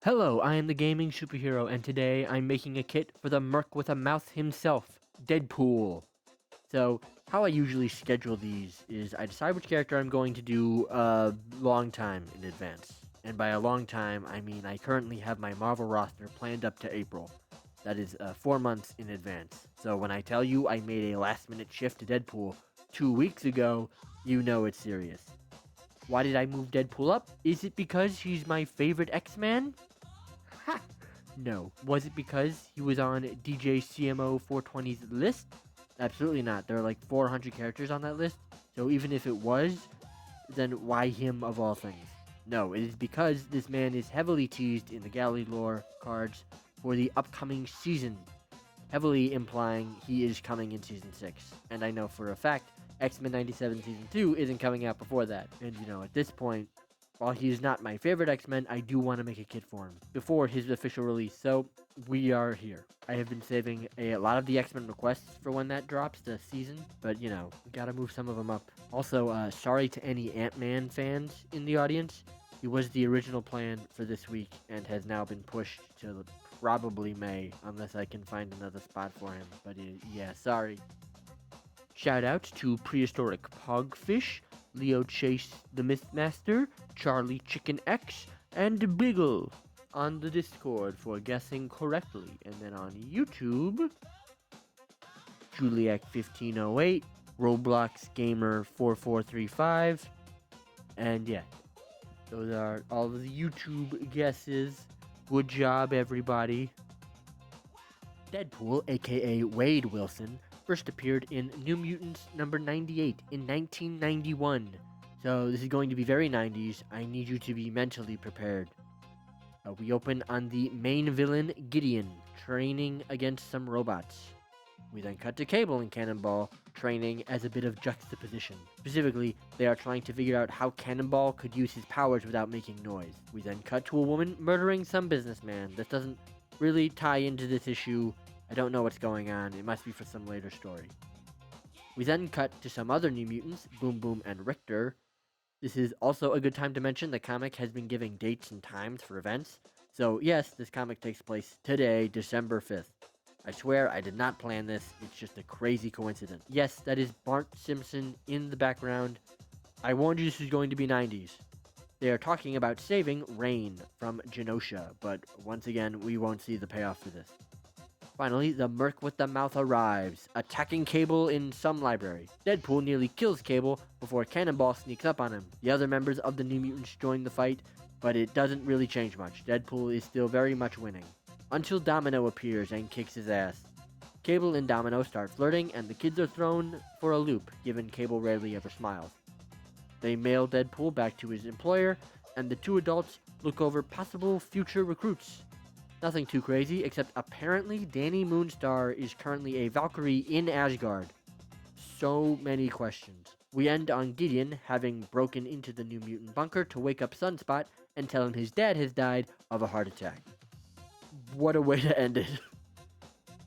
Hello, I am the gaming superhero, and today I'm making a kit for the merc with a mouth himself, Deadpool. So, how I usually schedule these is I decide which character I'm going to do a long time in advance. And by a long time, I mean I currently have my Marvel roster planned up to April. That is 4 months in advance. So when I tell you I made a last minute shift to Deadpool 2 weeks ago, you know it's serious. Why did I move Deadpool up? Is it because he's my favorite X-Man? Ha! No. Was it because he was on DJ CMO 420's list? Absolutely not. There are like 400 characters on that list. So even if it was, then why him of all things? No, it is because this man is heavily teased in the Galley lore cards for the upcoming season, heavily implying he is coming in Season 6. And I know for a fact X-Men 97 Season 2 isn't coming out before that. And at this point, while he is not my favorite X-Men, I do want to make a kit for him before his official release, so we are here. I have been saving a lot of the X-Men requests for when that drops the season, but we gotta move some of them up. Also, sorry to any Ant-Man fans in the audience. He was the original plan for this week and has now been pushed to probably May, unless I can find another spot for him, but yeah, sorry. Shout out to Prehistoric Pogfish, Leo Chase the Mythmaster, Charlie Chicken X, and Biggle on the Discord for guessing correctly. And then on YouTube, Juliac1508, Roblox Gamer 4435, and yeah, those are all of the YouTube guesses. Good job, everybody. Deadpool, aka Wade Wilson, first appeared in New Mutants number 98 in 1991. So this is going to be very 90s. I need you to be mentally prepared. We open on the main villain, Gideon, training against some robots. We then cut to Cable and Cannonball, training as a bit of juxtaposition. Specifically, they are trying to figure out how Cannonball could use his powers without making noise. We then cut to a woman murdering some businessman. This doesn't really tie into this issue. I don't know what's going on. It must be for some later story. We then cut to some other New Mutants, Boom Boom and Richter. This is also a good time to mention the comic has been giving dates and times for events. So yes, this comic takes place today, December 5th. I swear I did not plan this. It's just a crazy coincidence. Yes, that is Bart Simpson in the background. I warned you this was going to be 90s. They are talking about saving Rain from Genosha, but once again, we won't see the payoff for this. Finally, the Merc with the Mouth arrives, attacking Cable in some library. Deadpool nearly kills Cable before Cannonball sneaks up on him. The other members of the New Mutants join the fight, but it doesn't really change much. Deadpool is still very much winning. Until Domino appears and kicks his ass. Cable and Domino start flirting, and the kids are thrown for a loop, given Cable rarely ever smiles. They mail Deadpool back to his employer, and the two adults look over possible future recruits. Nothing too crazy, except apparently Danny Moonstar is currently a Valkyrie in Asgard. So many questions. We end on Gideon having broken into the New Mutant bunker to wake up Sunspot and tell him his dad has died of a heart attack. What a way to end it.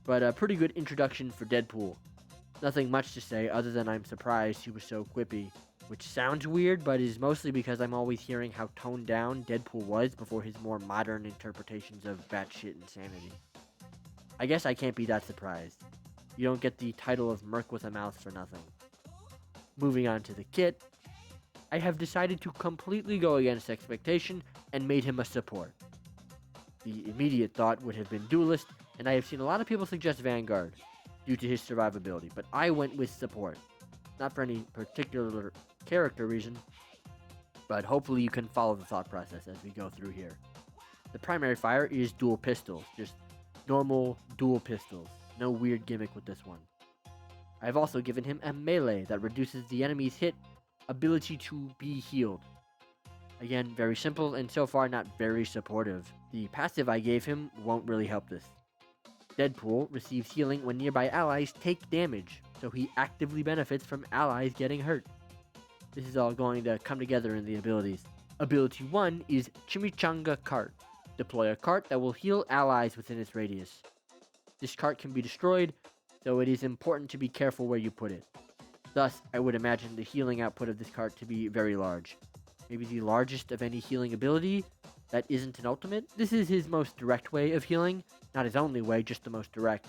But a pretty good introduction for Deadpool. Nothing much to say other than I'm surprised he was so quippy. Which sounds weird, but is mostly because I'm always hearing how toned down Deadpool was before his more modern interpretations of batshit insanity. I guess I can't be that surprised. You don't get the title of Merc with a Mouth for nothing. Moving on to the kit, I have decided to completely go against expectation and made him a support. The immediate thought would have been Duelist, and I have seen a lot of people suggest Vanguard due to his survivability, but I went with support. Not for any particular character reason, but hopefully you can follow the thought process as we go through here. The primary fire is dual pistols, just normal dual pistols. No weird gimmick with this one. I've also given him a melee that reduces the enemy's hit ability to be healed. Again, very simple and so far not very supportive. The passive I gave him won't really help this. Deadpool receives healing when nearby allies take damage, so he actively benefits from allies getting hurt. This is all going to come together in the abilities. Ability 1 is Chimichanga Cart. Deploy a cart that will heal allies within its radius. This cart can be destroyed, so it is important to be careful where you put it. Thus, I would imagine the healing output of this cart to be very large. Maybe the largest of any healing ability, that isn't an ultimate. This is his most direct way of healing. Not his only way, just the most direct.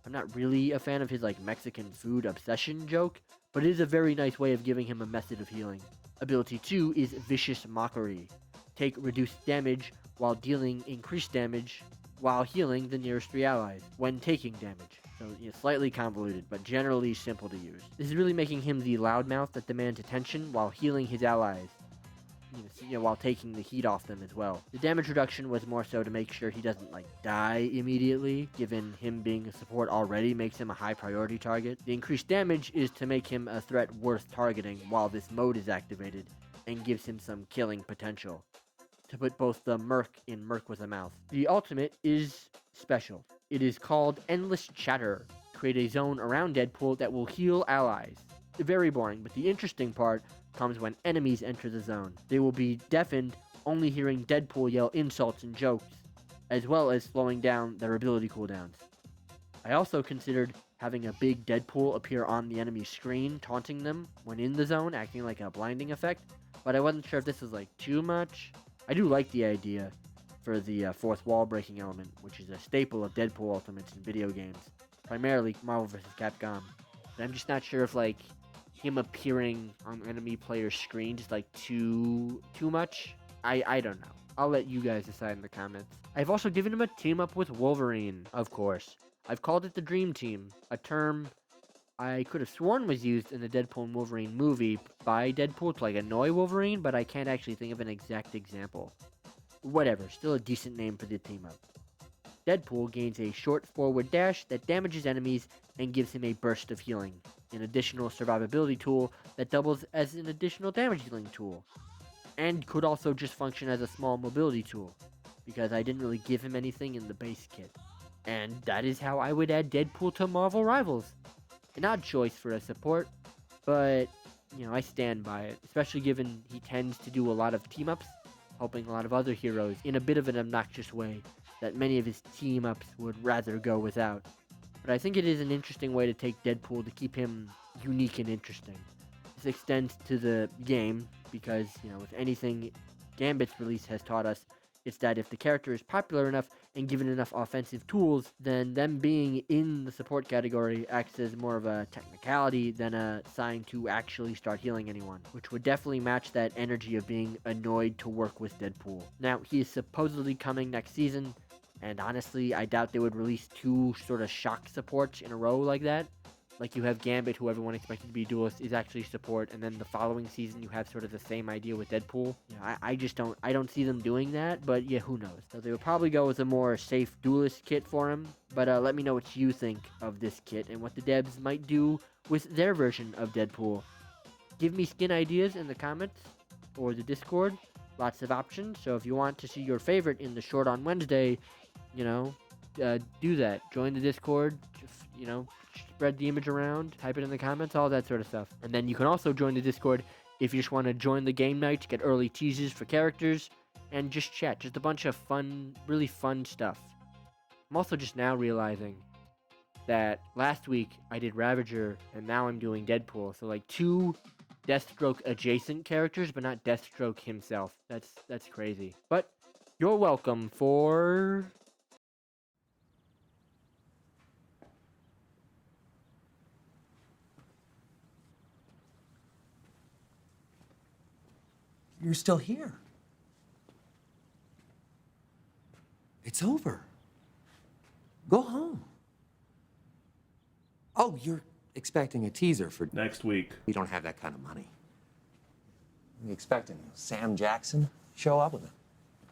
I'm not really a fan of his like Mexican food obsession joke, but it is a very nice way of giving him a method of healing. Ability 2 is Vicious Mockery. Take reduced damage while dealing increased damage while healing the nearest 3 allies when taking damage. So slightly convoluted, but generally simple to use. This is really making him the loudmouth that demands attention while healing his allies. While taking the heat off them as well. The damage reduction was more so to make sure he doesn't like die immediately, given him being a support already makes him a high priority target. The increased damage is to make him a threat worth targeting while this mode is activated, and gives him some killing potential. To put both the Merc in Merc with a mouth. The ultimate is special. It is called Endless Chatter. Create a zone around Deadpool that will heal allies. Very boring, but the interesting part comes when enemies enter the zone. They will be deafened, only hearing Deadpool yell insults and jokes, as well as slowing down their ability cooldowns. I also considered having a big Deadpool appear on the enemy's screen, taunting them when in the zone, acting like a blinding effect, but I wasn't sure if this was like too much. I do like the idea for the fourth wall breaking element, which is a staple of Deadpool ultimates in video games, primarily Marvel vs. Capcom. But I'm just not sure if like him appearing on enemy player's screen is like too much. I don't know. I'll let you guys decide in the comments. I've also given him a team up with Wolverine, of course. I've called it the Dream Team, a term I could have sworn was used in the Deadpool and Wolverine movie by Deadpool to like annoy Wolverine, but I can't actually think of an exact example. Whatever, still a decent name for the team up. Deadpool gains a short forward dash that damages enemies and gives him a burst of healing, an additional survivability tool that doubles as an additional damage dealing tool, and could also just function as a small mobility tool, because I didn't really give him anything in the base kit. And that is how I would add Deadpool to Marvel Rivals. An odd choice for a support, but I stand by it, especially given he tends to do a lot of team-ups, helping a lot of other heroes in a bit of an obnoxious way that many of his team-ups would rather go without. But I think it is an interesting way to take Deadpool to keep him unique and interesting. This extends to the game, because, if anything Gambit's release has taught us, it's that if the character is popular enough and given enough offensive tools, then them being in the support category acts as more of a technicality than a sign to actually start healing anyone, which would definitely match that energy of being annoyed to work with Deadpool. Now, he is supposedly coming next season, and honestly, I doubt they would release 2 sort of shock supports in a row like that. Like you have Gambit, who everyone expected to be duelist, is actually support, and then the following season you have sort of the same idea with Deadpool. I don't see them doing that, but yeah, who knows? So they will probably go with a more safe duelist kit for him, but let me know what you think of this kit and what the devs might do with their version of Deadpool. Give me skin ideas in the comments or the Discord. Lots of options, so if you want to see your favorite in the short on Wednesday, do that. Join the Discord, spread the image around, type it in the comments, all that sort of stuff. And then you can also join the Discord if you just want to join the game night to get early teases for characters and just chat. Just a bunch of fun, really fun stuff. I'm also just now realizing that last week I did Ravager and now I'm doing Deadpool. So like 2 Deathstroke adjacent characters, but not Deathstroke himself. That's crazy. But you're welcome for... You're still here. It's over. Go home. Oh, you're expecting a teaser for next week. We don't have that kind of money. You expecting Sam Jackson show up with an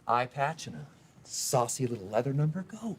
eye patch and a saucy little leather number? Go.